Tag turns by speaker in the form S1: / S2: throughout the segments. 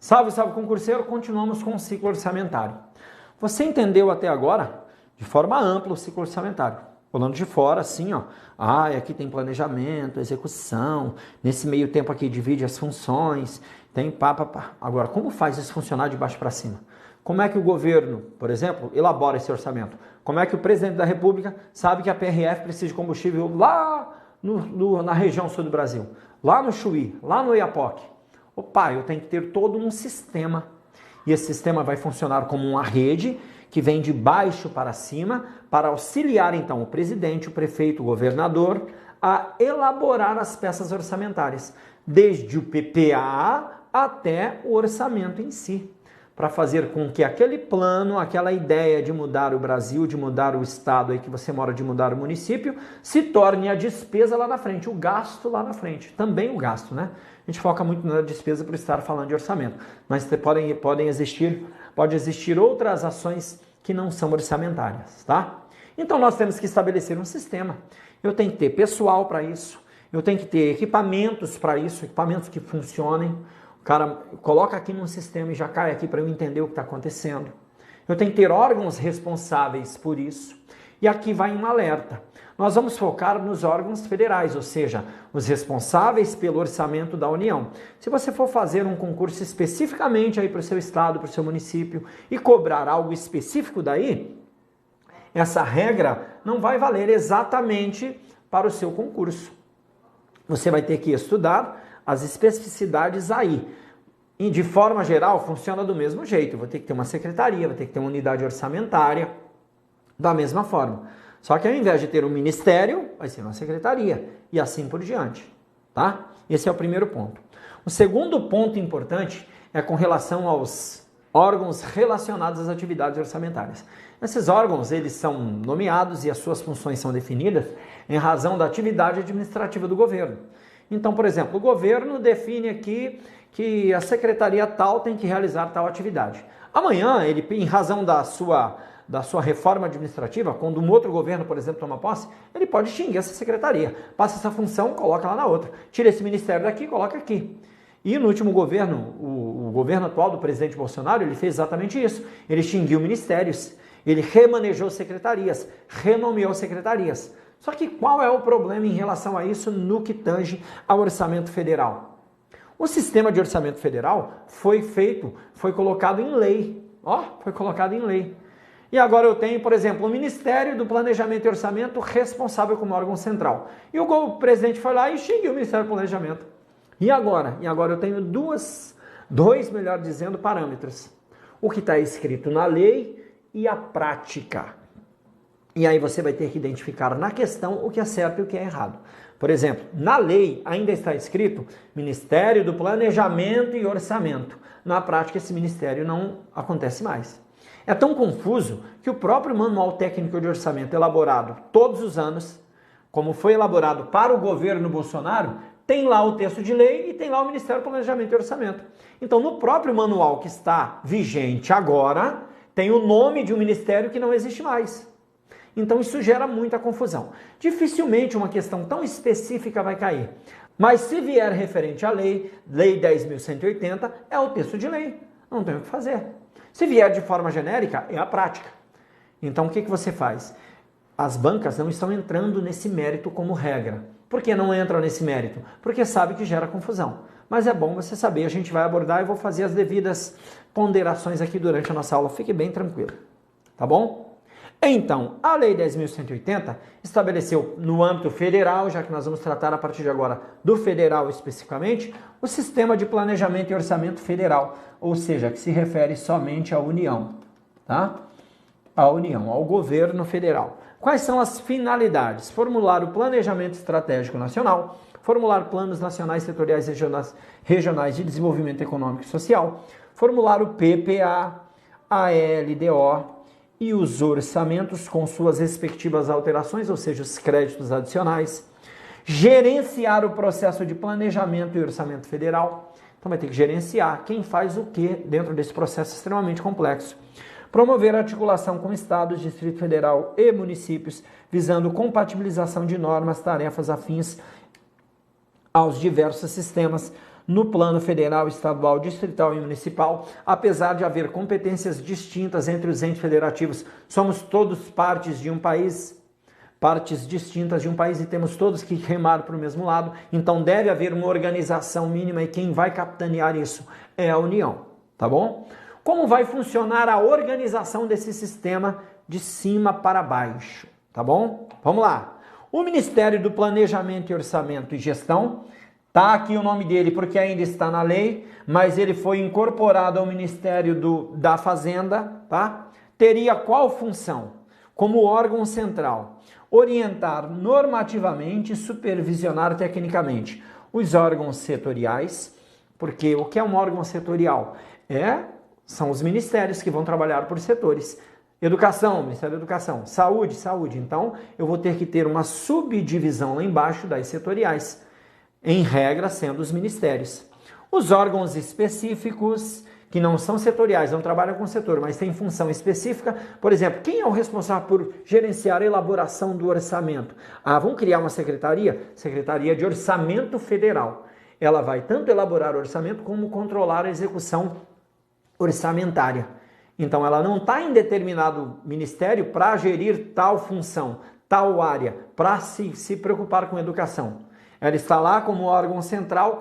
S1: Salve, salve concurseiro, continuamos com o ciclo orçamentário. Você entendeu até agora, de forma ampla, o ciclo orçamentário. Falando de fora, assim, ó. Aqui tem planejamento, execução, nesse meio tempo aqui divide as funções, tem pá. Agora, como faz isso funcionar de baixo para cima? Como é que o governo, por exemplo, elabora esse orçamento? Como é que o presidente da República sabe que a PRF precisa de combustível lá na região sul do Brasil? Lá no Chuí, lá no Oiapoque? Opa, eu tenho que ter todo um sistema. E esse sistema vai funcionar como uma rede que vem de baixo para cima para auxiliar, então, o presidente, o prefeito, o governador a elaborar as peças orçamentárias, desde o PPA até o orçamento em si, para fazer com que aquele plano, aquela ideia de mudar o Brasil, de mudar o estado aí que você mora, de mudar o município, se torne a despesa lá na frente, o gasto lá na frente. Também o gasto, né? A gente foca muito na despesa por estar falando de orçamento, mas pode existir outras ações que não são orçamentárias, tá? Então nós temos que estabelecer um sistema. Eu tenho que ter pessoal para isso, eu tenho que ter equipamentos para isso, equipamentos que funcionem. O cara coloca aqui num sistema e já cai aqui para eu entender o que está acontecendo. Eu tenho que ter órgãos responsáveis por isso. E aqui vai um alerta. Nós vamos focar nos órgãos federais, ou seja, os responsáveis pelo orçamento da União. Se você for fazer um concurso especificamente aí para o seu estado, para o seu município e cobrar algo específico daí, essa regra não vai valer exatamente para o seu concurso. Você vai ter que estudar as especificidades aí. E de forma geral, funciona do mesmo jeito. Eu vou ter que ter uma secretaria, vou ter que ter uma unidade orçamentária, da mesma forma. Só que ao invés de ter um ministério, vai ser uma secretaria, e assim por diante, tá? Esse é o primeiro ponto. O segundo ponto importante é com relação aos órgãos relacionados às atividades orçamentárias. Esses órgãos, eles são nomeados e as suas funções são definidas em razão da atividade administrativa do governo. Então, por exemplo, o governo define aqui que a secretaria tal tem que realizar tal atividade. Amanhã, ele, em razão da sua reforma administrativa, quando um outro governo, por exemplo, toma posse, ele pode extinguir essa secretaria. Passa essa função, coloca lá na outra. Tira esse ministério daqui, coloca aqui. E no último governo, o governo atual do presidente Bolsonaro, ele fez exatamente isso. Ele extinguiu ministérios, ele remanejou secretarias, renomeou secretarias. Só que qual é o problema em relação a isso no que tange ao orçamento federal? O sistema de orçamento federal foi colocado em lei. Foi colocado em lei. E agora eu tenho, por exemplo, o Ministério do Planejamento e Orçamento responsável como órgão central. E o presidente foi lá e extinguiu o Ministério do Planejamento. E agora? E agora eu tenho dois, melhor dizendo, parâmetros. O que está escrito na lei e a prática. E aí você vai ter que identificar na questão o que é certo e o que é errado. Por exemplo, na lei ainda está escrito Ministério do Planejamento e Orçamento. Na prática, esse ministério não acontece mais. É tão confuso que o próprio Manual Técnico de Orçamento elaborado todos os anos, como foi elaborado para o governo Bolsonaro, tem lá o texto de lei e tem lá o Ministério do Planejamento e Orçamento. Então, no próprio manual que está vigente agora, tem o nome de um ministério que não existe mais. Então isso gera muita confusão. Dificilmente uma questão tão específica vai cair. Mas se vier referente à lei 10.180, é o texto de lei. Não tem o que fazer. Se vier de forma genérica, é a prática. Então o que você faz? As bancas não estão entrando nesse mérito como regra. Por que não entram nesse mérito? Porque sabe que gera confusão. Mas é bom você saber, a gente vai abordar e vou fazer as devidas ponderações aqui durante a nossa aula. Fique bem tranquilo. Tá bom? Então, a Lei 10.180 estabeleceu no âmbito federal, já que nós vamos tratar a partir de agora do federal especificamente, o Sistema de Planejamento e Orçamento Federal, ou seja, que se refere somente à União, tá? À União, ao governo federal. Quais são as finalidades? Formular o Planejamento Estratégico Nacional, formular planos nacionais, setoriais e regionais de desenvolvimento econômico e social, formular o PPA, a LDO, e os orçamentos com suas respectivas alterações, ou seja, os créditos adicionais, gerenciar o processo de planejamento e orçamento federal, então vai ter que gerenciar quem faz o que dentro desse processo extremamente complexo, promover a articulação com estados, Distrito Federal e municípios, visando compatibilização de normas, tarefas afins aos diversos sistemas, no plano federal, estadual, distrital e municipal, apesar de haver competências distintas entre os entes federativos. Somos todos partes de um país, partes distintas de um país e temos todos que remar para o mesmo lado, então deve haver uma organização mínima e quem vai capitanear isso é a União, tá bom? Como vai funcionar a organização desse sistema de cima para baixo, tá bom? Vamos lá. O Ministério do Planejamento e Orçamento e Gestão, tá aqui o nome dele porque ainda está na lei, mas ele foi incorporado ao Ministério da Fazenda, tá? Teria qual função? Como órgão central, orientar normativamente e supervisionar tecnicamente os órgãos setoriais, porque o que é um órgão setorial? São os ministérios que vão trabalhar por setores. Educação, Ministério da Educação. Saúde, saúde. Então, eu vou ter que ter uma subdivisão lá embaixo das setoriais, em regra sendo os ministérios. Os órgãos específicos, que não são setoriais, não trabalham com setor, mas têm função específica. Por exemplo, quem é o responsável por gerenciar a elaboração do orçamento? Vamos criar uma secretaria? Secretaria de Orçamento Federal. Ela vai tanto elaborar o orçamento como controlar a execução orçamentária. Então, ela não está em determinado ministério para gerir tal função, tal área, para se preocupar com educação. Ela está lá como órgão central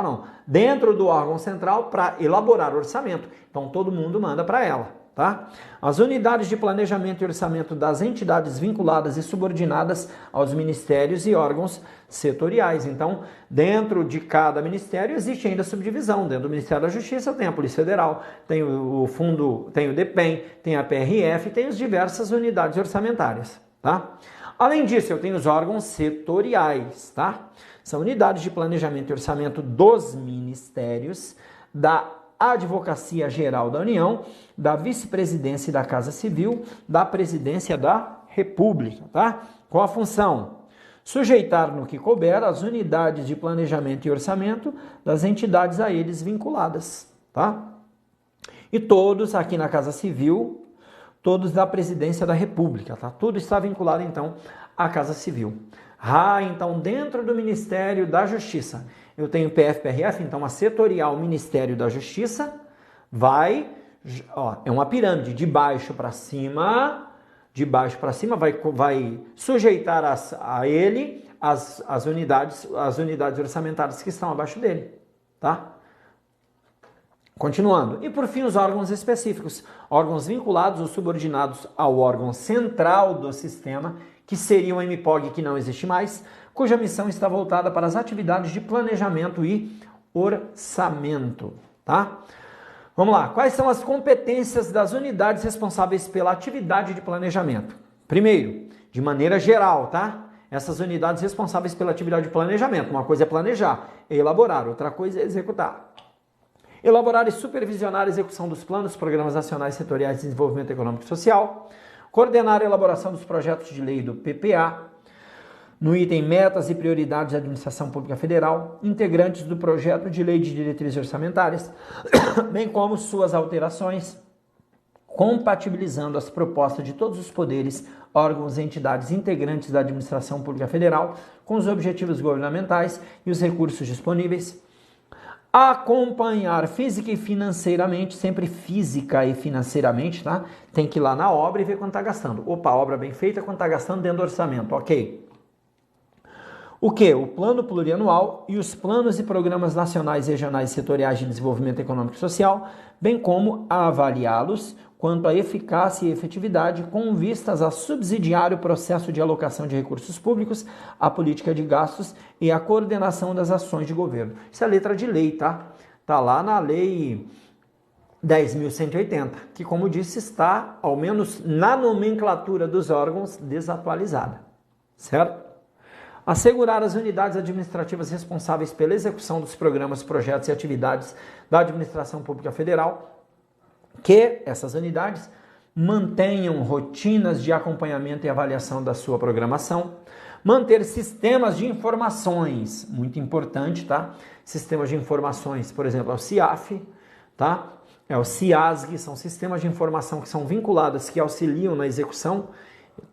S1: não, dentro do órgão central para elaborar o orçamento. Então, todo mundo manda para ela, tá? As unidades de planejamento e orçamento das entidades vinculadas e subordinadas aos ministérios e órgãos setoriais. Então, dentro de cada ministério existe ainda subdivisão. Dentro do Ministério da Justiça tem a Polícia Federal, tem o Fundo, tem o DEPEN, tem a PRF, tem as diversas unidades orçamentárias, tá? Além disso, eu tenho os órgãos setoriais, tá? São unidades de planejamento e orçamento dos ministérios, da Advocacia Geral da União, da Vice-Presidência e da Casa Civil, da Presidência da República, tá? Qual a função? Sujeitar no que couber as unidades de planejamento e orçamento das entidades a eles vinculadas, tá? E todos aqui na Casa Civil, todos da Presidência da República, tá? Tudo está vinculado, então, à Casa Civil. Então, dentro do Ministério da Justiça, eu tenho PF-PRF, então, a setorial Ministério da Justiça é uma pirâmide, de baixo para cima, vai sujeitar a ele as unidades orçamentárias que estão abaixo dele, tá? Continuando. E, por fim, os órgãos específicos. Órgãos vinculados ou subordinados ao órgão central do sistema, que seria o MPOG, que não existe mais, cuja missão está voltada para as atividades de planejamento e orçamento, tá? Vamos lá. Quais são as competências das unidades responsáveis pela atividade de planejamento? Primeiro, de maneira geral, tá? Essas unidades responsáveis pela atividade de planejamento. Uma coisa é planejar, é elaborar. Outra coisa é executar. Elaborar e supervisionar a execução dos planos, programas nacionais setoriais de desenvolvimento econômico e social. Coordenar a elaboração dos projetos de lei do PPA. No item Metas e Prioridades da Administração Pública Federal, integrantes do projeto de lei de diretrizes orçamentárias, bem como suas alterações, compatibilizando as propostas de todos os poderes, órgãos e entidades integrantes da Administração Pública Federal com os objetivos governamentais e os recursos disponíveis. Acompanhar física e financeiramente, sempre física e financeiramente, tá? Tem que ir lá na obra e ver quanto está gastando. Opa, obra bem feita, quanto está gastando dentro do orçamento, ok. O que? O plano plurianual e os planos e programas nacionais, regionais e setoriais de desenvolvimento econômico e social, bem como a avaliá-los quanto à eficácia e efetividade com vistas a subsidiar o processo de alocação de recursos públicos, a política de gastos e a coordenação das ações de governo. Isso é letra de lei, tá? Tá lá na lei 10.180, que, como disse, está, ao menos na nomenclatura dos órgãos, desatualizada, certo? Assegurar as unidades administrativas responsáveis pela execução dos programas, projetos e atividades da Administração Pública Federal, que essas unidades mantenham rotinas de acompanhamento e avaliação da sua programação, manter sistemas de informações, muito importante, tá? Sistemas de informações, por exemplo, é o CIAF, tá? É o CIASG, são sistemas de informação que são vinculados, que auxiliam na execução.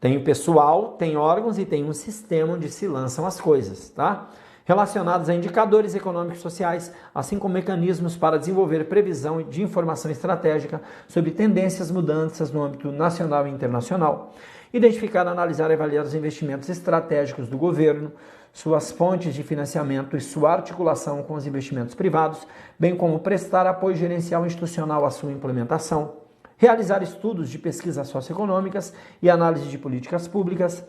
S1: Tem o pessoal, tem órgãos e tem um sistema onde se lançam as coisas, tá? relacionados a indicadores econômicos e sociais, assim como mecanismos para desenvolver previsão de informação estratégica sobre tendências, mudanças no âmbito nacional e internacional, identificar, analisar e avaliar os investimentos estratégicos do governo, suas fontes de financiamento e sua articulação com os investimentos privados, bem como prestar apoio gerencial institucional à sua implementação, realizar estudos de pesquisas socioeconômicas e análise de políticas públicas,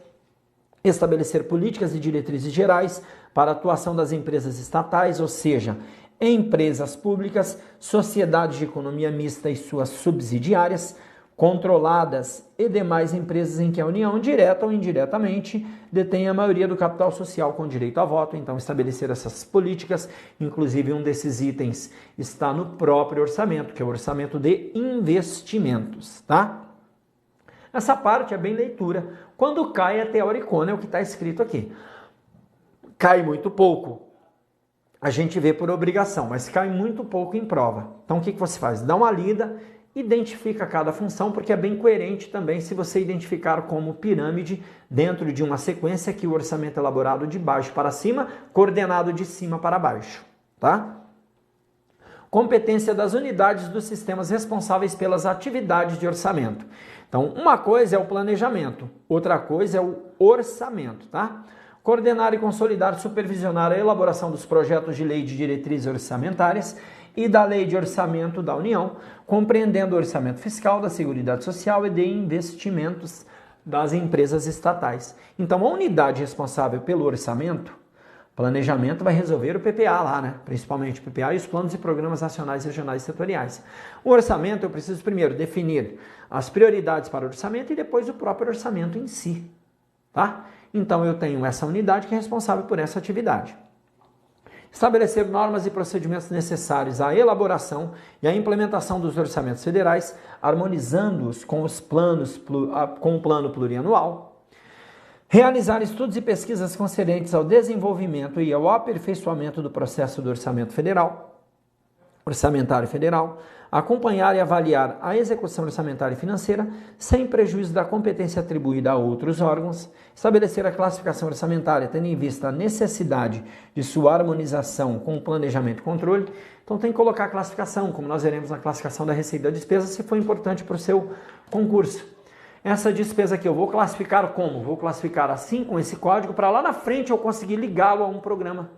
S1: estabelecer políticas e diretrizes gerais para a atuação das empresas estatais, ou seja, empresas públicas, sociedades de economia mista e suas subsidiárias, controladas e demais empresas em que a União, direta ou indiretamente, detém a maioria do capital social com direito a voto. Então, estabelecer essas políticas, inclusive um desses itens está no próprio orçamento, que é o orçamento de investimentos, tá? Essa parte é bem leitura. Quando cai é teoricona, é o que está escrito aqui. Cai muito pouco, a gente vê por obrigação, mas cai muito pouco em prova. Então, o que você faz? Dá uma lida, identifica cada função, porque é bem coerente também se você identificar como pirâmide dentro de uma sequência que o orçamento é elaborado de baixo para cima, coordenado de cima para baixo, tá? Competência das unidades dos sistemas responsáveis pelas atividades de orçamento. Então, uma coisa é o planejamento, outra coisa é o orçamento, tá? Coordenar e consolidar, supervisionar a elaboração dos projetos de lei de diretrizes orçamentárias e da Lei de Orçamento da União, compreendendo o orçamento fiscal da Seguridade Social e de investimentos das empresas estatais. Então, a unidade responsável pelo orçamento, planejamento, vai resolver o PPA lá, né? Principalmente o PPA e os planos e programas nacionais, regionais e setoriais. O orçamento, eu preciso primeiro definir as prioridades para o orçamento e depois o próprio orçamento em si, tá? Então, eu tenho essa unidade que é responsável por essa atividade. Estabelecer normas e procedimentos necessários à elaboração e à implementação dos orçamentos federais, harmonizando-os com com o plano plurianual. Realizar estudos e pesquisas concernentes ao desenvolvimento e ao aperfeiçoamento do processo do orçamentário federal, acompanhar e avaliar a execução orçamentária e financeira sem prejuízo da competência atribuída a outros órgãos, estabelecer a classificação orçamentária tendo em vista a necessidade de sua harmonização com o planejamento e controle. Então tem que colocar a classificação, como nós veremos na classificação da receita e da despesa, se for importante para o seu concurso. Essa despesa aqui eu vou classificar como? Vou classificar assim, com esse código, para lá na frente eu conseguir ligá-lo a um programa.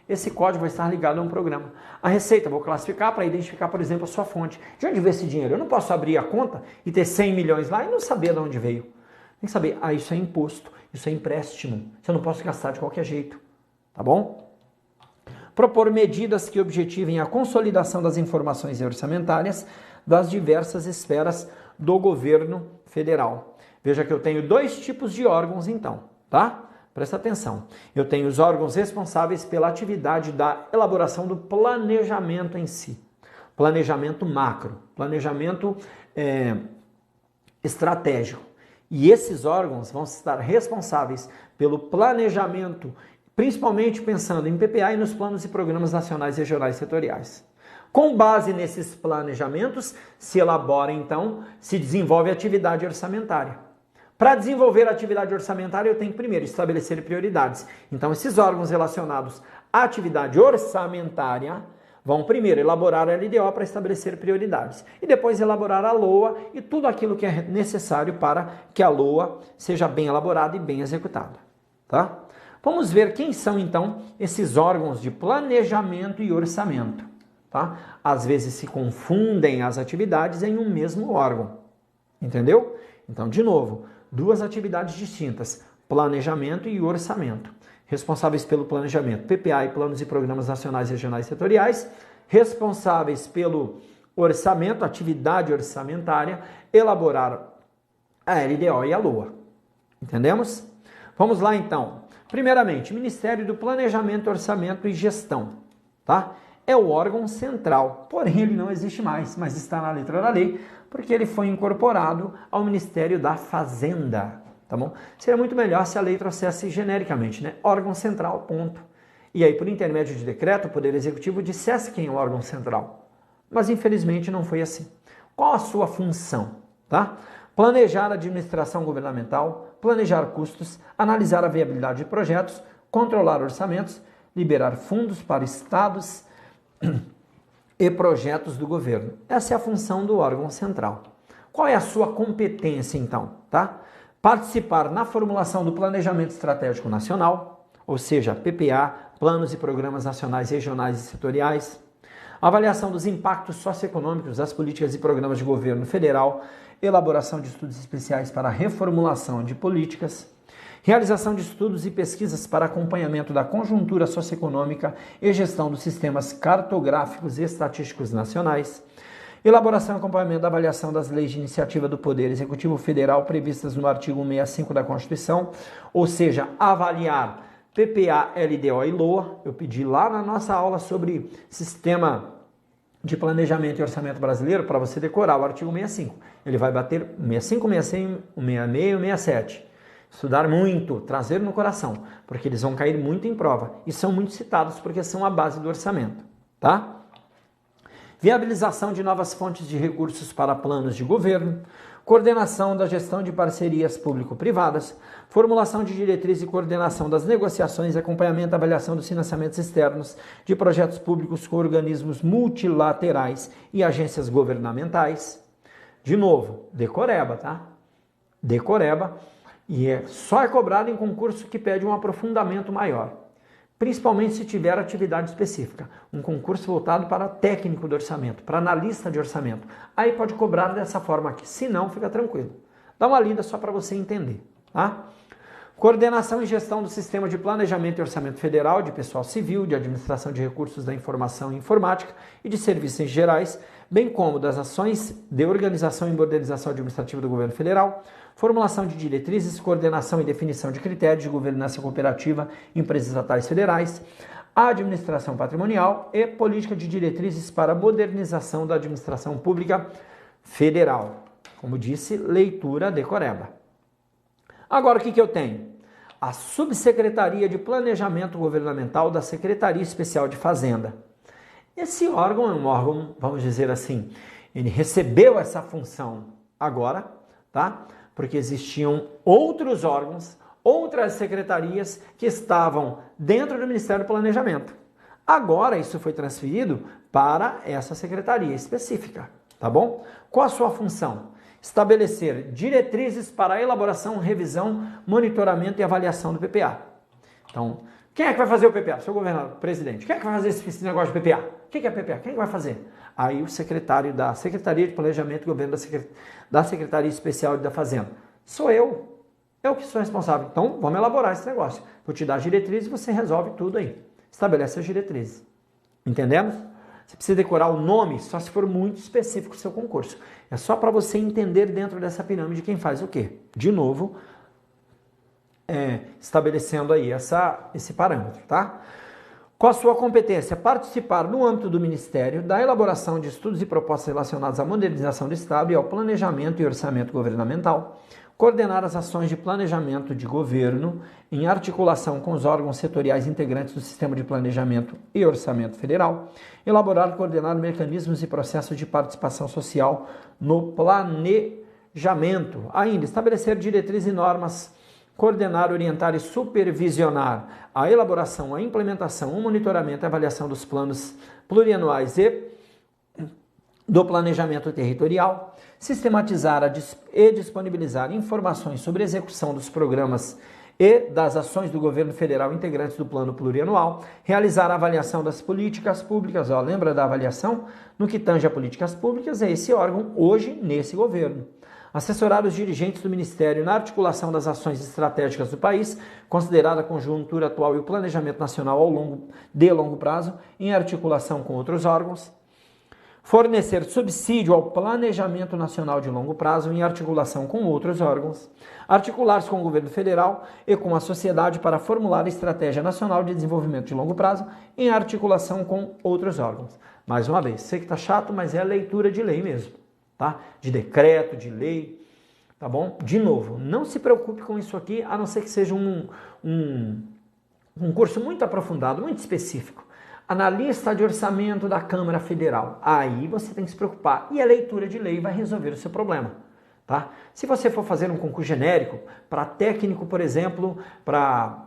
S1: Esse código vai estar ligado a um programa. A receita eu vou classificar para identificar, por exemplo, a sua fonte. De onde veio esse dinheiro? Eu não posso abrir a conta e ter 100 milhões lá e não saber de onde veio. Tem que saber, isso é imposto, isso é empréstimo. Eu não posso gastar de qualquer jeito, tá bom? Propor medidas que objetivem a consolidação das informações orçamentárias das diversas esferas do governo federal. Veja que eu tenho dois tipos de órgãos então, tá? Presta atenção. Eu tenho os órgãos responsáveis pela atividade da elaboração do planejamento em si. Planejamento macro, planejamento estratégico. E esses órgãos vão estar responsáveis pelo planejamento, principalmente pensando em PPA e nos planos e programas nacionais, regionais e setoriais. Com base nesses planejamentos, se elabora então, se desenvolve a atividade orçamentária. Para desenvolver a atividade orçamentária, eu tenho que primeiro estabelecer prioridades. Então, esses órgãos relacionados à atividade orçamentária vão primeiro elaborar a LDO para estabelecer prioridades e depois elaborar a LOA e tudo aquilo que é necessário para que a LOA seja bem elaborada e bem executada, tá? Vamos ver quem são, então, esses órgãos de planejamento e orçamento, tá? Às vezes se confundem as atividades em um mesmo órgão, entendeu? Então, de novo, duas atividades distintas, planejamento e orçamento. Responsáveis pelo planejamento, PPA e planos e programas nacionais, regionais e setoriais. Responsáveis pelo orçamento, atividade orçamentária, elaborar a LDO e a LOA. Entendemos? Vamos lá então. Primeiramente, Ministério do Planejamento, Orçamento e Gestão, tá? É o órgão central, porém ele não existe mais, mas está na letra da lei, porque ele foi incorporado ao Ministério da Fazenda, tá bom? Seria muito melhor se a lei trouxesse genericamente, né? Órgão central, ponto. E aí, por intermédio de decreto, o Poder Executivo dissesse quem é o órgão central. Mas, infelizmente, não foi assim. Qual a sua função, tá? Planejar a administração governamental, planejar custos, analisar a viabilidade de projetos, controlar orçamentos, liberar fundos para estados e projetos do governo. Essa é a função do órgão central. Qual é a sua competência, então? Tá? Participar na formulação do Planejamento Estratégico Nacional, ou seja, PPA, Planos e Programas Nacionais, Regionais e Setoriais, avaliação dos impactos socioeconômicos das políticas e programas de governo federal, elaboração de estudos especiais para a reformulação de políticas, realização de estudos e pesquisas para acompanhamento da conjuntura socioeconômica e gestão dos sistemas cartográficos e estatísticos nacionais, elaboração e acompanhamento da avaliação das leis de iniciativa do Poder Executivo Federal previstas no artigo 165 da Constituição, ou seja, avaliar PPA, LDO e LOA. Eu pedi lá na nossa aula sobre Sistema de Planejamento e Orçamento Brasileiro para você decorar o artigo 65. Ele vai bater 65, 66, 66 e 67. Estudar muito, trazer no coração, porque eles vão cair muito em prova e são muito citados porque são a base do orçamento, tá? Viabilização de novas fontes de recursos para planos de governo, coordenação da gestão de parcerias público-privadas, formulação de diretrizes e coordenação das negociações, acompanhamento e avaliação dos financiamentos externos de projetos públicos com organismos multilaterais e agências governamentais. De novo, decoreba, tá? Decoreba, e só é cobrado em concurso que pede um aprofundamento maior, principalmente se tiver atividade específica, um concurso voltado para técnico de orçamento, para analista de orçamento. Aí pode cobrar dessa forma aqui, se não, fica tranquilo. Dá uma lida só para você entender, tá? Coordenação e gestão do Sistema de Planejamento e Orçamento Federal, de Pessoal Civil, de Administração de Recursos da Informação e Informática e de Serviços Gerais, bem como das ações de organização e modernização administrativa do Governo Federal, formulação de diretrizes, coordenação e definição de critérios de governança cooperativa em empresas estatais federais, administração patrimonial e política de diretrizes para a modernização da administração pública federal. Como disse, leitura decoreba. Agora, o que eu tenho? A Subsecretaria de Planejamento Governamental da Secretaria Especial de Fazenda. Esse órgão é um órgão, vamos dizer assim, ele recebeu essa função agora, tá? Porque existiam outros órgãos, outras secretarias que estavam dentro do Ministério do Planejamento. Agora isso foi transferido para essa secretaria específica, tá bom? Qual a sua função? Estabelecer diretrizes para a elaboração, revisão, monitoramento e avaliação do PPA. Então, quem é que vai fazer o PPA? Seu governador, presidente. Quem é que vai fazer esse negócio de PPA? O que é PPA? Quem é que vai fazer? Aí o secretário da Secretaria de Planejamento e Governo da Secretaria Especial da Fazenda. Sou eu. Eu que sou responsável. Então, vamos elaborar esse negócio. Vou te dar as diretrizes e você resolve tudo aí. Estabelece as diretrizes. Entendemos? Você precisa decorar o nome só se for muito específico o seu concurso. É só para você entender dentro dessa pirâmide quem faz o quê. De novo, estabelecendo aí esse parâmetro, tá? Com a sua competência, participar no âmbito do Ministério da elaboração de estudos e propostas relacionados à modernização do Estado e ao planejamento e orçamento governamental, coordenar as ações de planejamento de governo em articulação com os órgãos setoriais integrantes do Sistema de Planejamento e Orçamento Federal, elaborar e coordenar mecanismos e processos de participação social no planejamento, ainda estabelecer diretrizes e normas, coordenar, orientar e supervisionar a elaboração, a implementação, o monitoramento e avaliação dos planos plurianuais e do planejamento territorial, sistematizar e disponibilizar informações sobre a execução dos programas e das ações do governo federal integrantes do plano plurianual, realizar a avaliação das políticas públicas, lembra da avaliação? No que tange a políticas públicas, é esse órgão hoje nesse governo. Assessorar os dirigentes do Ministério na articulação das ações estratégicas do país, considerada a conjuntura atual e o planejamento nacional de longo prazo, em articulação com outros órgãos. Fornecer subsídio ao planejamento nacional de longo prazo em articulação com outros órgãos. Articular-se com o governo federal e com a sociedade para formular a estratégia nacional de desenvolvimento de longo prazo em articulação com outros órgãos. Mais uma vez, sei que tá chato, mas é a leitura de lei mesmo. Tá? De decreto, de lei, tá bom? De novo, não se preocupe com isso aqui, a não ser que seja um curso muito aprofundado, muito específico. Analista de orçamento da Câmara Federal. Aí você tem que se preocupar. E a leitura de lei vai resolver o seu problema. Tá? Se você for fazer um concurso genérico, para técnico, por exemplo, para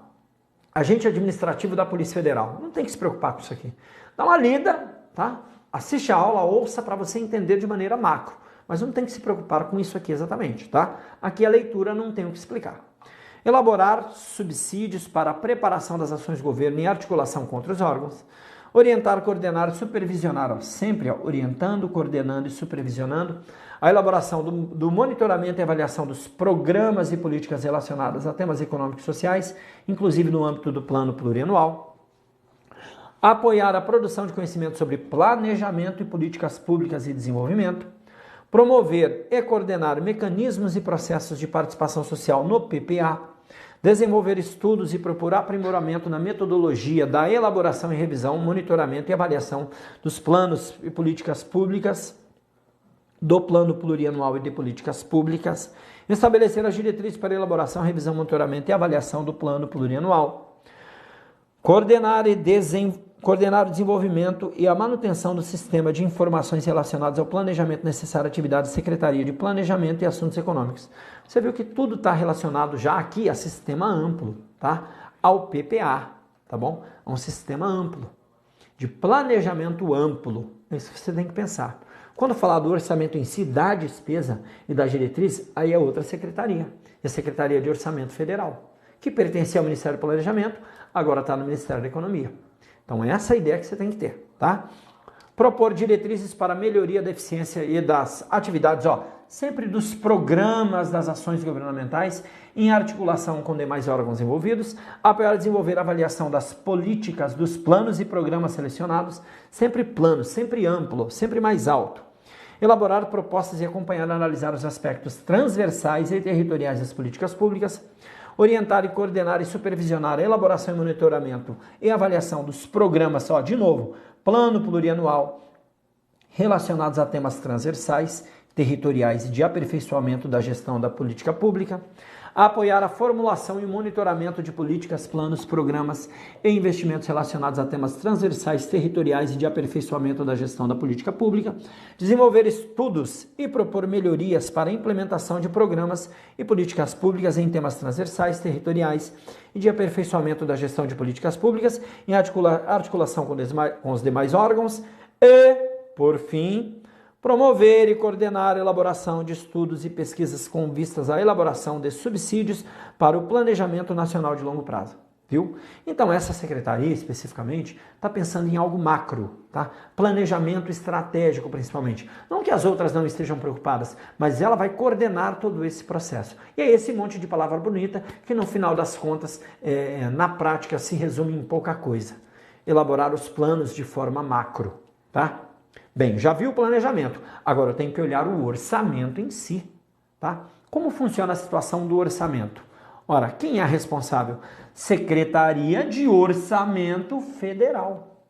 S1: agente administrativo da Polícia Federal. Não tem que se preocupar com isso aqui. Dá uma lida, tá? Assiste a aula, ouça para você entender de maneira macro. Mas não tem que se preocupar com isso aqui exatamente, tá? Aqui a leitura não tem o que explicar. Elaborar subsídios para a preparação das ações do governo em articulação com outros órgãos. Orientar, coordenar e supervisionar, ó, sempre ó, orientando, coordenando e supervisionando a elaboração do monitoramento e avaliação dos programas e políticas relacionadas a temas econômicos e sociais, inclusive no âmbito do plano plurianual. Apoiar a produção de conhecimento sobre planejamento e políticas públicas e desenvolvimento. Promover e coordenar mecanismos e processos de participação social no PPA. Desenvolver estudos e propor aprimoramento na metodologia da elaboração e revisão, monitoramento e avaliação dos planos e políticas públicas, do plano plurianual e de políticas públicas. Estabelecer as diretrizes para elaboração, revisão, monitoramento e avaliação do plano plurianual. Coordenar o desenvolvimento e a manutenção do sistema de informações relacionadas ao planejamento necessário à atividade da Secretaria de Planejamento e Assuntos Econômicos. Você viu que tudo está relacionado já aqui a sistema amplo, tá? Ao PPA, tá bom? A um sistema amplo, de planejamento amplo. É isso que você tem que pensar. Quando falar do orçamento em si, da despesa e da diretriz, aí é outra secretaria. É a Secretaria de Orçamento Federal, que pertencia ao Ministério do Planejamento, agora está no Ministério da Economia. Então, essa é a ideia que você tem que ter, tá? Propor diretrizes para a melhoria da eficiência e das atividades, ó, sempre dos programas das ações governamentais, em articulação com demais órgãos envolvidos, apoiar e desenvolver a avaliação das políticas, dos planos e programas selecionados, sempre plano, sempre amplo, sempre mais alto. Elaborar propostas e acompanhar e analisar os aspectos transversais e territoriais das políticas públicas, orientar e coordenar e supervisionar a elaboração e monitoramento e avaliação dos programas, ó, de novo, plano plurianual, relacionados a temas transversais, territoriais e de aperfeiçoamento da gestão da política pública, apoiar a formulação e monitoramento de políticas, planos, programas e investimentos relacionados a temas transversais, territoriais e de aperfeiçoamento da gestão da política pública, desenvolver estudos e propor melhorias para a implementação de programas e políticas públicas em temas transversais, territoriais e de aperfeiçoamento da gestão de políticas públicas em articulação com os demais órgãos e, por fim, promover e coordenar a elaboração de estudos e pesquisas com vistas à elaboração de subsídios para o Planejamento Nacional de Longo Prazo, viu? Então, essa secretaria, especificamente, está pensando em algo macro, tá? Planejamento estratégico, principalmente. Não que as outras não estejam preocupadas, mas ela vai coordenar todo esse processo. E é esse monte de palavra bonita que, no final das contas, na prática, se resume em pouca coisa. Elaborar os planos de forma macro, tá? Bem, já vi o planejamento, agora eu tenho que olhar o orçamento em si, tá? Como funciona a situação do orçamento? Ora, quem é a responsável? Secretaria de Orçamento Federal.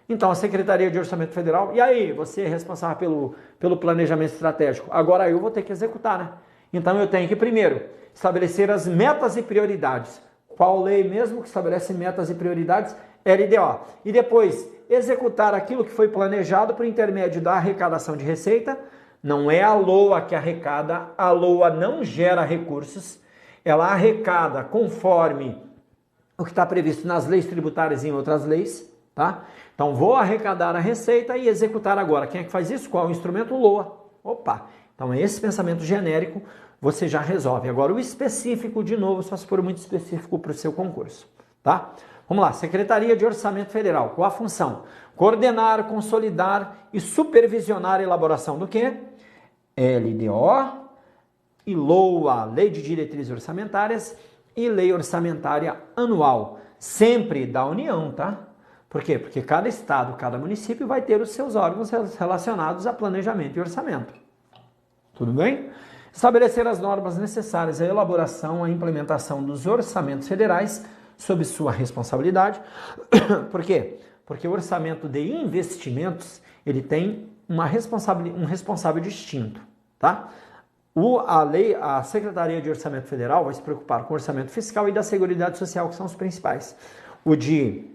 S1: Então, a Secretaria de Orçamento Federal, e aí, você é responsável pelo planejamento estratégico. Agora eu vou ter que executar, né? Então, eu tenho que, primeiro, estabelecer as metas e prioridades. Qual lei mesmo que estabelece metas e prioridades? LDO. E depois, executar aquilo que foi planejado por intermédio da arrecadação de receita. Não é a LOA que arrecada, a LOA não gera recursos, ela arrecada conforme o que está previsto nas leis tributárias e em outras leis, tá? Então, vou arrecadar a receita e executar agora. Quem é que faz isso? Qual é o instrumento? LOA. Opa! Então, esse pensamento genérico você já resolve. Agora, o específico, de novo, só se for muito específico para o seu concurso, tá? Vamos lá, Secretaria de Orçamento Federal, qual a função? Coordenar, consolidar e supervisionar a elaboração do quê? LDO e LOA, Lei de Diretrizes Orçamentárias e Lei Orçamentária Anual, sempre da União, tá? Por quê? Porque cada estado, cada município vai ter os seus órgãos relacionados a planejamento e orçamento. Tudo bem? Estabelecer as normas necessárias à elaboração e implementação dos orçamentos federais sob sua responsabilidade. Por quê? Porque o orçamento de investimentos, ele tem um responsável distinto, tá? A Secretaria de Orçamento Federal vai se preocupar com o orçamento fiscal e da Seguridade Social, que são os principais. O de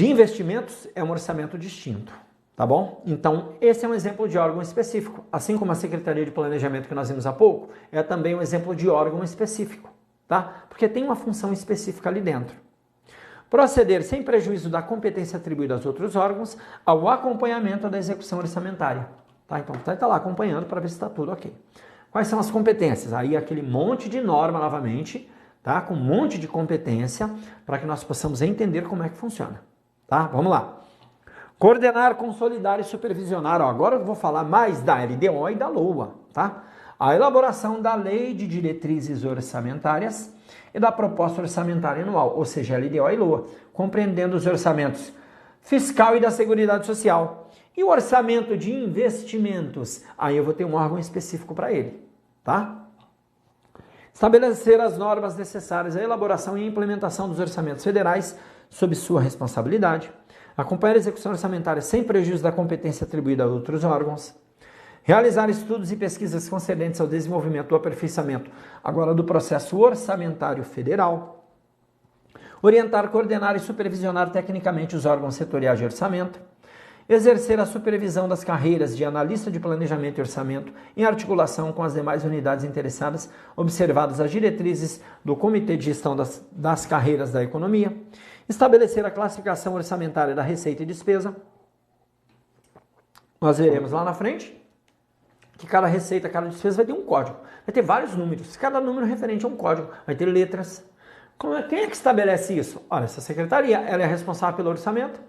S1: investimentos é um orçamento distinto, tá bom? Então, esse é um exemplo de órgão específico. Assim como a Secretaria de Planejamento que nós vimos há pouco, é também um exemplo de órgão específico, tá? Porque tem uma função específica ali dentro. Proceder sem prejuízo da competência atribuída aos outros órgãos ao acompanhamento da execução orçamentária. Tá? Então, está lá acompanhando para ver se está tudo ok. Quais são as competências? Aí aquele monte de norma novamente, tá? Com um monte de competência para que nós possamos entender como é que funciona. Tá? Vamos lá. Coordenar, consolidar e supervisionar. Ó, agora eu vou falar mais da LDO e da LOA. Tá? A elaboração da Lei de Diretrizes Orçamentárias e da Proposta Orçamentária Anual, ou seja, LDO e LOA, compreendendo os orçamentos fiscal e da Seguridade Social. E o orçamento de investimentos, aí eu vou ter um órgão específico para ele, tá? Estabelecer as normas necessárias à elaboração e implementação dos orçamentos federais sob sua responsabilidade. Acompanhar a execução orçamentária sem prejuízo da competência atribuída a outros órgãos. Realizar estudos e pesquisas concernentes ao desenvolvimento do aperfeiçoamento agora do processo orçamentário federal. Orientar, coordenar e supervisionar tecnicamente os órgãos setoriais de orçamento. Exercer a supervisão das carreiras de analista de planejamento e orçamento em articulação com as demais unidades interessadas, observadas as diretrizes do Comitê de Gestão das Carreiras da Economia. Estabelecer a classificação orçamentária da receita e despesa. Nós veremos lá na frente que cada receita, cada despesa vai ter um código. Vai ter vários números, cada número referente a um código. Vai ter letras. Quem é que estabelece isso? Olha, essa secretaria, ela é responsável pelo orçamento.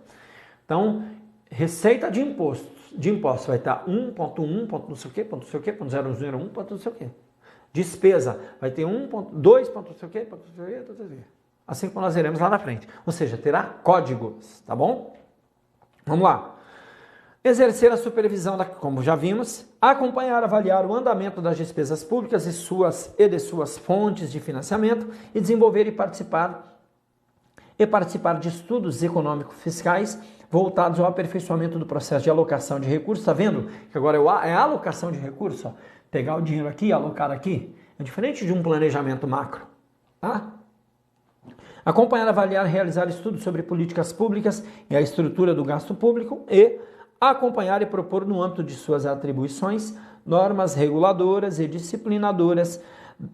S1: Então, receita de impostos vai estar 1.1, ponto não sei o quê, ponto não sei o quê, ponto 001, ponto não sei o quê. Despesa vai ter 1.2, ponto não sei o quê, ponto não sei o quê, ponto não sei o quê. Assim como nós veremos lá na frente. Ou seja, terá códigos, tá bom? Vamos lá. Exercer a supervisão, como já vimos, acompanhar, avaliar o andamento das despesas públicas e de suas fontes de financiamento e desenvolver e participar de estudos econômico-fiscais voltados ao aperfeiçoamento do processo de alocação de recursos. Está vendo que agora é a alocação de recursos? Ó. Pegar o dinheiro aqui e alocar aqui. É diferente de um planejamento macro. Tá? Acompanhar, avaliar, realizar estudos sobre políticas públicas e a estrutura do gasto público e acompanhar e propor no âmbito de suas atribuições normas reguladoras e disciplinadoras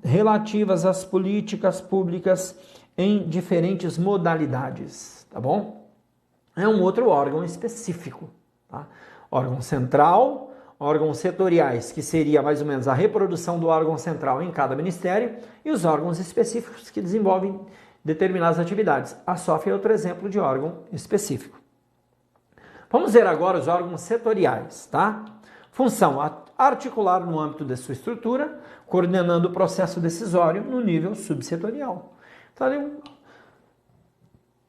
S1: relativas às políticas públicas em diferentes modalidades, tá bom? É um outro órgão específico, tá? Órgão central, órgãos setoriais, que seria mais ou menos a reprodução do órgão central em cada ministério, e os órgãos específicos que desenvolvem determinadas atividades. A SOF é outro exemplo de órgão específico. Vamos ver agora os órgãos setoriais, tá? Função: articular no âmbito de sua estrutura, coordenando o processo decisório no nível subsetorial. Então, ali um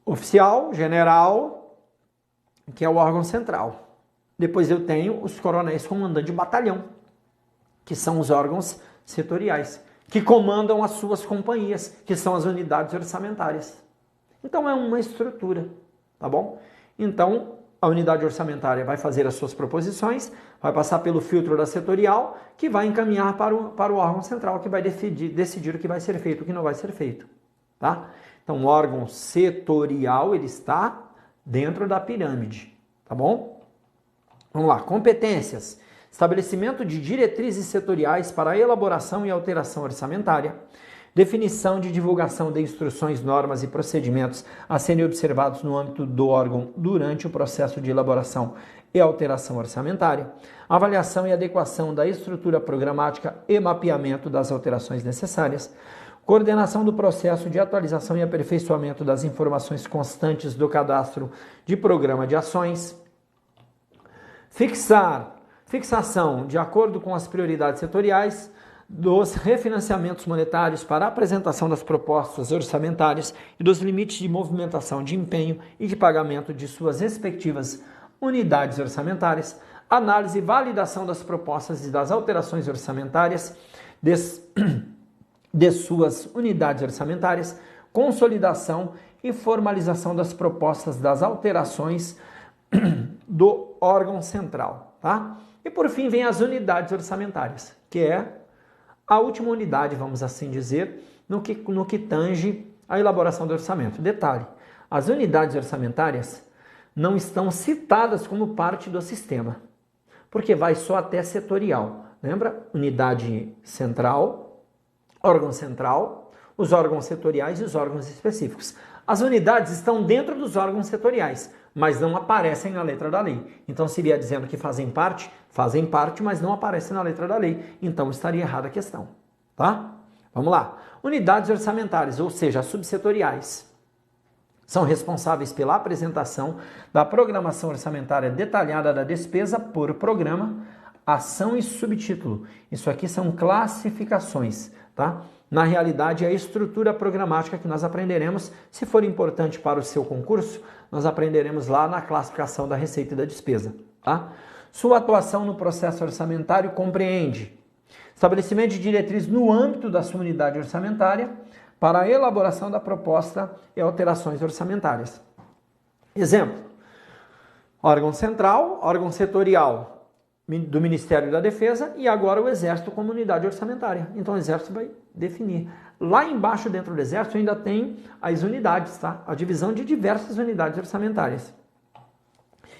S1: oficial, general, que é o órgão central. Depois eu tenho os coronéis comandantes de batalhão, que são os órgãos setoriais, que comandam as suas companhias, que são as unidades orçamentárias. Então, é uma estrutura, tá bom? Então, a unidade orçamentária vai fazer as suas proposições, vai passar pelo filtro da setorial, que vai encaminhar para o órgão central, que vai decidir o que vai ser feito e o que não vai ser feito. Tá? Então, o órgão setorial, ele está dentro da pirâmide. Tá bom? Vamos lá. Competências. Estabelecimento de diretrizes setoriais para a elaboração e alteração orçamentária. Definição de divulgação de instruções, normas e procedimentos a serem observados no âmbito do órgão durante o processo de elaboração e alteração orçamentária. Avaliação e adequação da estrutura programática e mapeamento das alterações necessárias. Coordenação do processo de atualização e aperfeiçoamento das informações constantes do cadastro de programa de ações. Fixação, de acordo com as prioridades setoriais, dos refinanciamentos monetários para a apresentação das propostas orçamentárias e dos limites de movimentação de empenho e de pagamento de suas respectivas unidades orçamentárias, análise e validação das propostas e das alterações orçamentárias de suas unidades orçamentárias, consolidação e formalização das propostas das alterações do órgão central, tá? E por fim vem as unidades orçamentárias, que é a última unidade, vamos assim dizer, no que tange a elaboração do orçamento. Detalhe, as unidades orçamentárias não estão citadas como parte do sistema, porque vai só até setorial. Lembra? Unidade central, órgão central, os órgãos setoriais e os órgãos específicos. As unidades estão dentro dos órgãos setoriais, mas não aparecem na letra da lei. Então, se vier dizendo que fazem parte, mas não aparecem na letra da lei. Então, estaria errada a questão, tá? Vamos lá. Unidades orçamentárias, ou seja, subsetoriais, são responsáveis pela apresentação da programação orçamentária detalhada da despesa por programa, ação e subtítulo. Isso aqui são classificações, tá? Na realidade, é a estrutura programática que nós aprenderemos. Se for importante para o seu concurso, nós aprenderemos lá na classificação da receita e da despesa, tá? Sua atuação no processo orçamentário compreende estabelecimento de diretriz no âmbito da sua unidade orçamentária para a elaboração da proposta e alterações orçamentárias. Exemplo: órgão central, órgão setorial do Ministério da Defesa e agora o Exército como unidade orçamentária. Então o Exército vai definir. Lá embaixo, dentro do Exército, ainda tem as unidades, tá? A divisão de diversas unidades orçamentárias.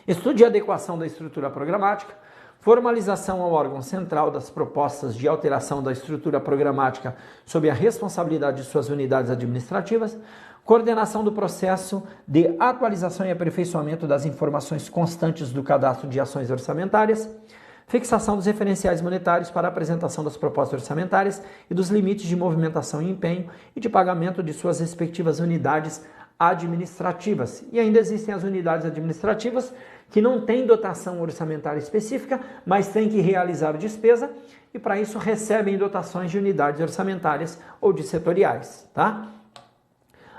S1: Estude a adequação da estrutura programática, formalização ao órgão central das propostas de alteração da estrutura programática sob a responsabilidade de suas unidades administrativas, coordenação do processo de atualização e aperfeiçoamento das informações constantes do cadastro de ações orçamentárias, fixação dos referenciais monetários para a apresentação das propostas orçamentárias e dos limites de movimentação e empenho e de pagamento de suas respectivas unidades administrativas. E ainda existem as unidades administrativas que não têm dotação orçamentária específica, mas têm que realizar despesa e para isso recebem dotações de unidades orçamentárias ou de setoriais, tá?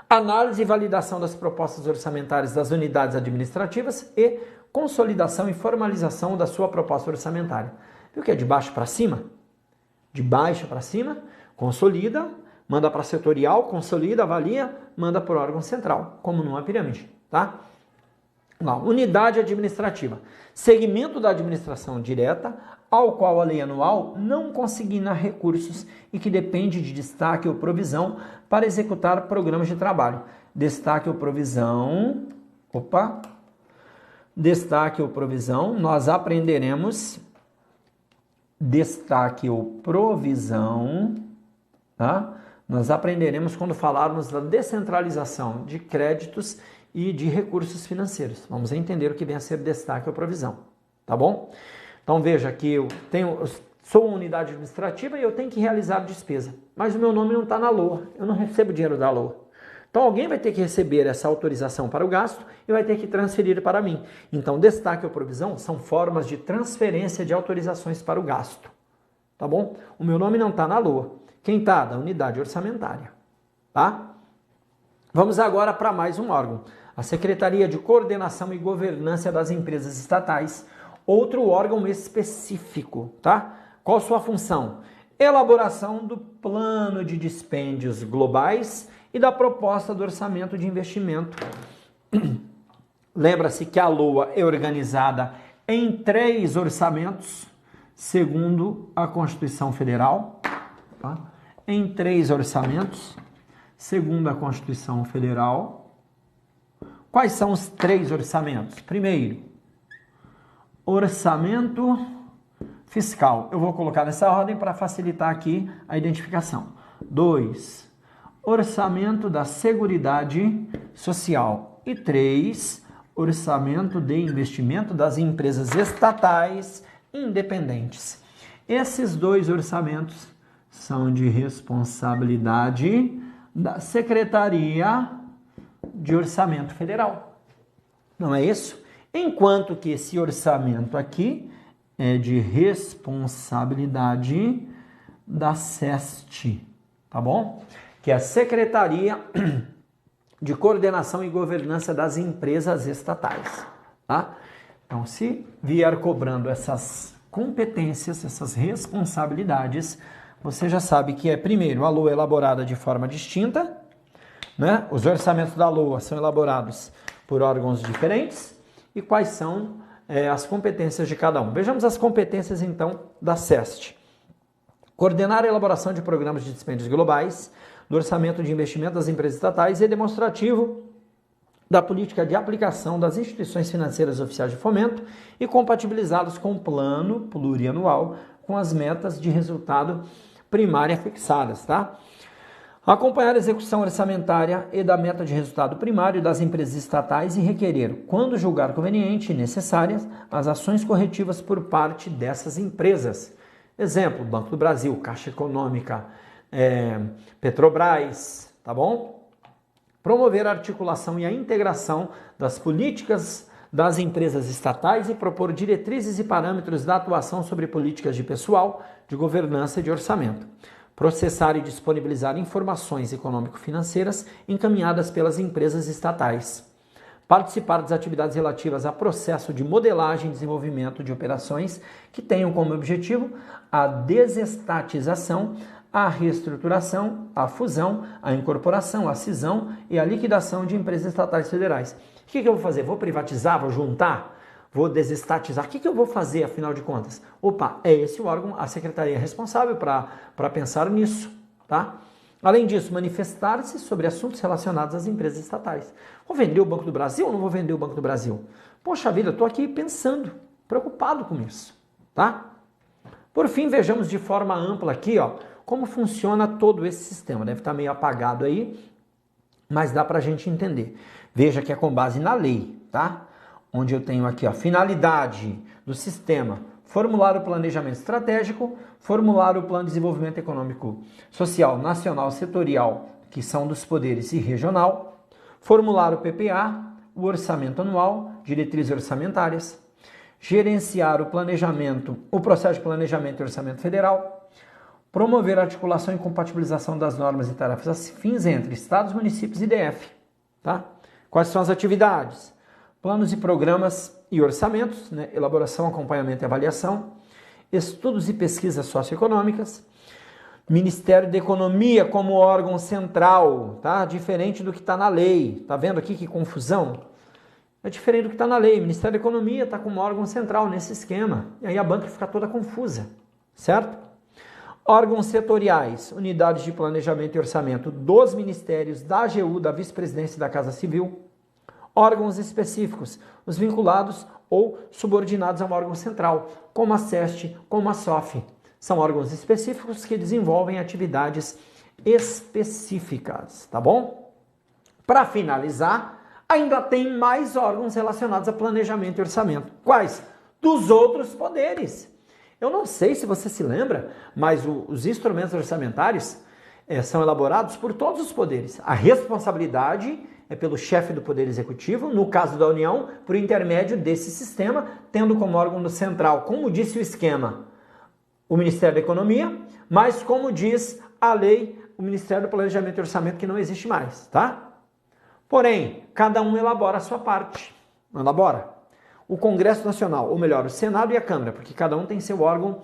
S1: Análise e validação das propostas orçamentárias das unidades administrativas e consolidação e formalização da sua proposta orçamentária. Viu que é de baixo para cima? De baixo para cima, consolida, manda para setorial, consolida, avalia, manda para o órgão central, como numa pirâmide, tá? Lá, unidade administrativa. Segmento da administração direta, ao qual a lei anual não consigna recursos e que depende de destaque ou provisão para executar programas de trabalho. Destaque ou provisão, nós aprenderemos destaque ou provisão, tá? Nós aprenderemos quando falarmos da descentralização de créditos e de recursos financeiros. Vamos entender o que vem a ser destaque ou provisão, tá bom? Então veja que eu sou uma unidade administrativa e eu tenho que realizar despesa, mas o meu nome não está na LOA, eu não recebo dinheiro da LOA. Então alguém vai ter que receber essa autorização para o gasto e vai ter que transferir para mim. Então destaque ou provisão são formas de transferência de autorizações para o gasto, tá bom? O meu nome não está na LOA. Quem está? Da unidade orçamentária, tá? Vamos agora para mais um órgão. A Secretaria de Coordenação e Governança das Empresas Estatais, outro órgão específico, tá? Qual sua função? Elaboração do plano de dispêndios globais e da proposta do orçamento de investimento. Lembra-se que a LOA é organizada em 3 orçamentos, segundo a Constituição Federal, tá? Em 3 orçamentos, segundo a Constituição Federal. Quais são os 3 orçamentos? Primeiro, orçamento fiscal. Eu vou colocar nessa ordem para facilitar aqui a identificação. 2, orçamento da Seguridade Social. E 3, orçamento de investimento das empresas estatais independentes. Esses 2 orçamentos são de responsabilidade da Secretaria de Orçamento Federal. Não é isso? Enquanto que esse orçamento aqui é de responsabilidade da SEST, tá bom? Que é a Secretaria de Coordenação e Governança das Empresas Estatais, tá? Então, se vier cobrando essas competências, essas responsabilidades, você já sabe que é, primeiro, a LOA é elaborada de forma distinta, né? Os orçamentos da LOA são elaborados por órgãos diferentes e quais são as competências de cada um. Vejamos as competências, então, da SEST. Coordenar a elaboração de programas de dispêndios globais, do orçamento de investimento das empresas estatais e demonstrativo da política de aplicação das instituições financeiras oficiais de fomento e compatibilizá-los com o plano plurianual com as metas de resultado primária fixadas, tá? Acompanhar a execução orçamentária e da meta de resultado primário das empresas estatais e requerer, quando julgar conveniente e necessárias, as ações corretivas por parte dessas empresas. Exemplo, Banco do Brasil, Caixa Econômica, Petrobras, tá bom? Promover a articulação e a integração das políticas das empresas estatais e propor diretrizes e parâmetros da atuação sobre políticas de pessoal, de governança e de orçamento. Processar e disponibilizar informações econômico-financeiras encaminhadas pelas empresas estatais. Participar das atividades relativas a processo de modelagem e desenvolvimento de operações que tenham como objetivo a desestatização, a reestruturação, a fusão, a incorporação, a cisão e a liquidação de empresas estatais federais. O que eu vou fazer? Vou privatizar? Vou juntar? Vou desestatizar? O que eu vou fazer, afinal de contas? Opa, é esse o órgão, a secretaria responsável para pensar nisso, tá? Além disso, manifestar-se sobre assuntos relacionados às empresas estatais. Vou vender o Banco do Brasil ou não vou vender o Banco do Brasil? Poxa vida, estou aqui pensando, preocupado com isso, tá? Por fim, vejamos de forma ampla aqui, ó, como funciona todo esse sistema. Deve estar meio apagado aí, mas dá para a gente entender. Veja que é com base na lei, tá? Onde eu tenho aqui a finalidade do sistema, formular o planejamento estratégico, formular o plano de desenvolvimento econômico, social, nacional, setorial, que são dos poderes e regional, formular o PPA, o orçamento anual, diretrizes orçamentárias, gerenciar o planejamento, o processo de planejamento e orçamento federal, promover a articulação e compatibilização das normas e tarefas afins entre estados, municípios e DF, tá? Quais são as atividades? Planos e programas e orçamentos, né? Elaboração, acompanhamento e avaliação, estudos e pesquisas socioeconômicas, Ministério da Economia como órgão central, tá? Diferente do que está na lei. Tá vendo aqui que confusão? É diferente do que está na lei. Ministério da Economia está como órgão central nesse esquema. E aí a banca fica toda confusa, certo? Órgãos setoriais, unidades de planejamento e orçamento dos ministérios, da AGU, da Vice-Presidência e da Casa Civil. Órgãos específicos, os vinculados ou subordinados a um órgão central, como a SEST, como a SOF. São órgãos específicos que desenvolvem atividades específicas, tá bom? Para finalizar, ainda tem mais órgãos relacionados a planejamento e orçamento. Quais? Dos outros poderes. Eu não sei se você se lembra, mas os instrumentos orçamentários são elaborados por todos os poderes. A responsabilidade é pelo chefe do Poder Executivo, no caso da União, por intermédio desse sistema, tendo como órgão central, como disse o esquema, o Ministério da Economia, mas como diz a lei, o Ministério do Planejamento e Orçamento, que não existe mais, tá? Porém, cada um elabora a sua parte, não elabora? O Congresso Nacional, ou melhor, o Senado e a Câmara, porque cada um tem seu órgão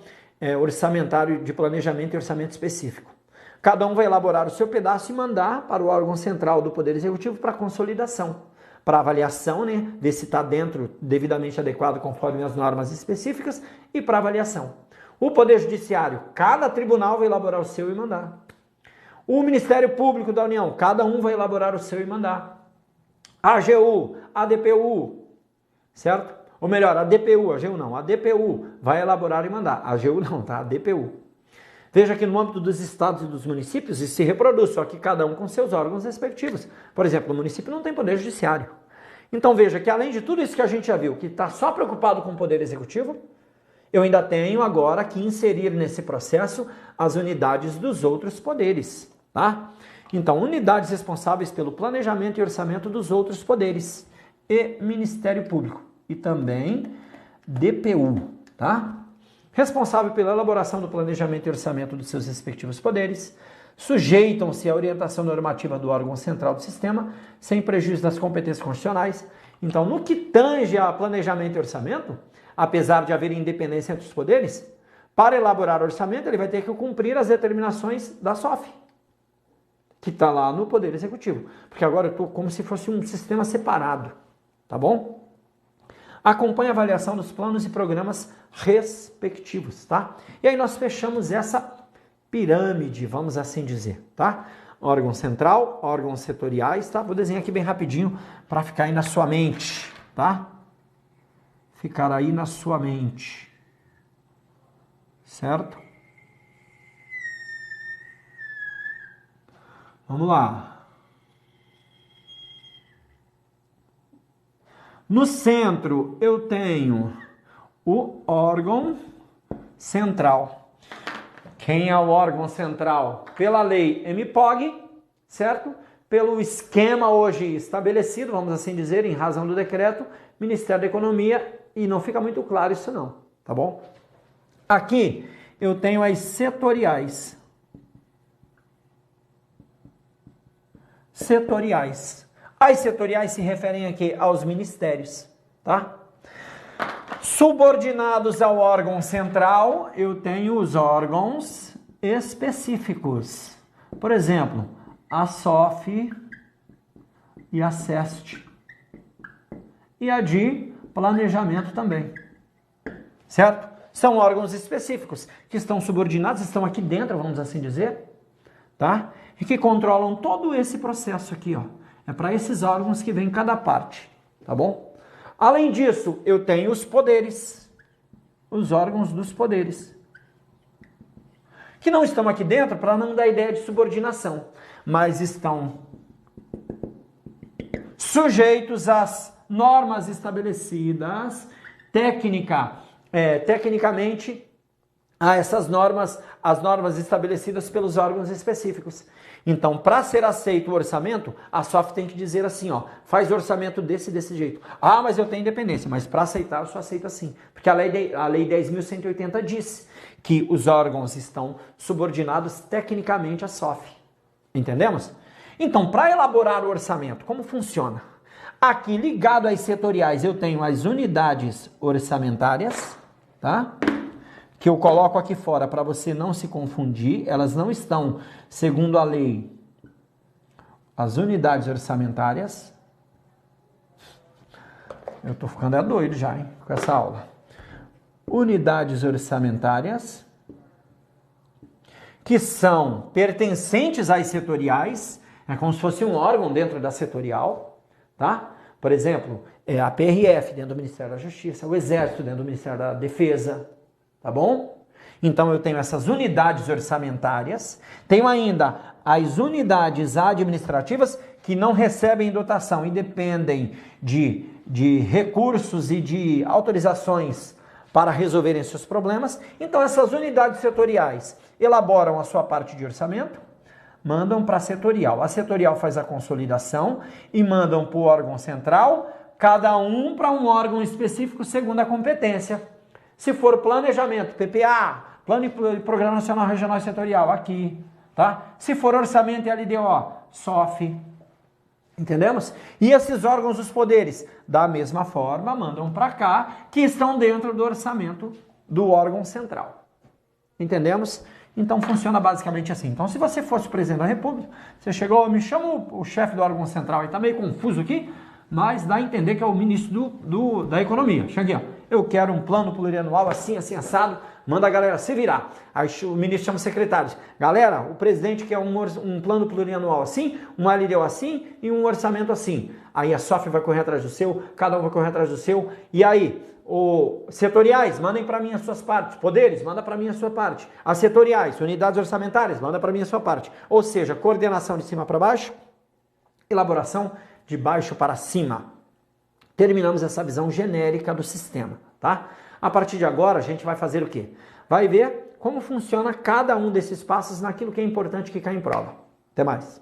S1: orçamentário de planejamento e orçamento específico. Cada um vai elaborar o seu pedaço e mandar para o órgão central do Poder Executivo para consolidação, para avaliação, né, ver se está dentro, devidamente adequado conforme as normas específicas, e para avaliação. O Poder Judiciário, cada tribunal vai elaborar o seu e mandar. O Ministério Público da União, cada um vai elaborar o seu e mandar. A AGU, a DPU, certo? Ou melhor, a DPU, a AGU não, a DPU vai elaborar e mandar. A AGU não, tá? A DPU. Veja que no âmbito dos estados e dos municípios isso se reproduz, só que cada um com seus órgãos respectivos. Por exemplo, o município não tem poder judiciário. Então veja que além de tudo isso que a gente já viu, que está só preocupado com o poder executivo, eu ainda tenho agora que inserir nesse processo as unidades dos outros poderes, tá? Então, unidades responsáveis pelo planejamento e orçamento dos outros poderes e Ministério Público e também DPU, tá? Responsável pela elaboração do planejamento e orçamento dos seus respectivos poderes, sujeitam-se à orientação normativa do órgão central do sistema, sem prejuízo das competências constitucionais. Então, no que tange a planejamento e orçamento, apesar de haver independência entre os poderes, para elaborar orçamento ele vai ter que cumprir as determinações da SOF, que está lá no Poder Executivo. Porque agora eu estou como se fosse um sistema separado, tá bom? Acompanhe a avaliação dos planos e programas respectivos, tá? E aí nós fechamos essa pirâmide, vamos assim dizer, tá? Órgão central, órgãos setoriais, tá? Vou desenhar aqui bem rapidinho para ficar aí na sua mente, tá? Ficar aí na sua mente, certo? Vamos lá. No centro, eu tenho o órgão central. Quem é o órgão central? Pela lei MPOG, certo? Pelo esquema hoje estabelecido, vamos assim dizer, em razão do decreto, Ministério da Economia, e não fica muito claro isso não, tá bom? Aqui eu tenho as setoriais. Setoriais. As setoriais se referem aqui aos ministérios, tá? Subordinados ao órgão central, eu tenho os órgãos específicos. Por exemplo, a SOF e a SEST. E a de planejamento também. Certo? São órgãos específicos que estão subordinados, estão aqui dentro, vamos assim dizer, tá? E que controlam todo esse processo aqui, ó. É para esses órgãos que vem cada parte, tá bom? Além disso, eu tenho os poderes, os órgãos dos poderes, que não estão aqui dentro para não dar ideia de subordinação, mas estão sujeitos às normas estabelecidas, tecnicamente, a essas normas, as normas estabelecidas pelos órgãos específicos. Então, para ser aceito o orçamento, a SOF tem que dizer assim, ó, faz o orçamento desse jeito. Ah, mas eu tenho independência, mas para aceitar eu só aceito assim. Porque a lei 10.180 diz que os órgãos estão subordinados tecnicamente à SOF. Entendemos? Então, para elaborar o orçamento, como funciona? Aqui, ligado às setoriais, eu tenho as unidades orçamentárias, tá? Que eu coloco aqui fora para você não se confundir, elas não estão, segundo a lei, as unidades orçamentárias. Eu tô ficando doido já, hein, com essa aula. Unidades orçamentárias, que são pertencentes às setoriais, é como se fosse um órgão dentro da setorial, tá? Por exemplo, a PRF dentro do Ministério da Justiça, o Exército dentro do Ministério da Defesa, tá bom? Então eu tenho essas unidades orçamentárias, tenho ainda as unidades administrativas que não recebem dotação e dependem de recursos e de autorizações para resolverem seus problemas. Então essas unidades setoriais elaboram a sua parte de orçamento, mandam para a setorial. A setorial faz a consolidação e mandam para o órgão central, cada um para um órgão específico segundo a competência. Se for planejamento, PPA, Plano e Programa Nacional Regional e Setorial, aqui, tá? Se for orçamento e LDO, SOF, entendemos? E esses órgãos dos poderes, da mesma forma, mandam para cá, que estão dentro do orçamento do órgão central. Entendemos? Então funciona basicamente assim. Então se você fosse presidente da República, você chegou, me chama o chefe do órgão central e tá meio confuso aqui, mas dá a entender que é o ministro da Economia. Chega aqui, ó. Eu quero um plano plurianual assim, assim, assado. Manda a galera se virar. Aí o ministro chama os secretários. Galera, o presidente quer um plano plurianual assim, um LDO assim e um orçamento assim. Aí a SOF vai correr atrás do seu, cada um vai correr atrás do seu. E aí, setoriais, mandem para mim as suas partes. Poderes, manda para mim a sua parte. As setoriais, unidades orçamentárias, manda para mim a sua parte. Ou seja, coordenação de cima para baixo, elaboração de baixo para cima. Terminamos essa visão genérica do sistema, tá? A partir de agora, a gente vai fazer o quê? Vai ver como funciona cada um desses passos naquilo que é importante que cai em prova. Até mais!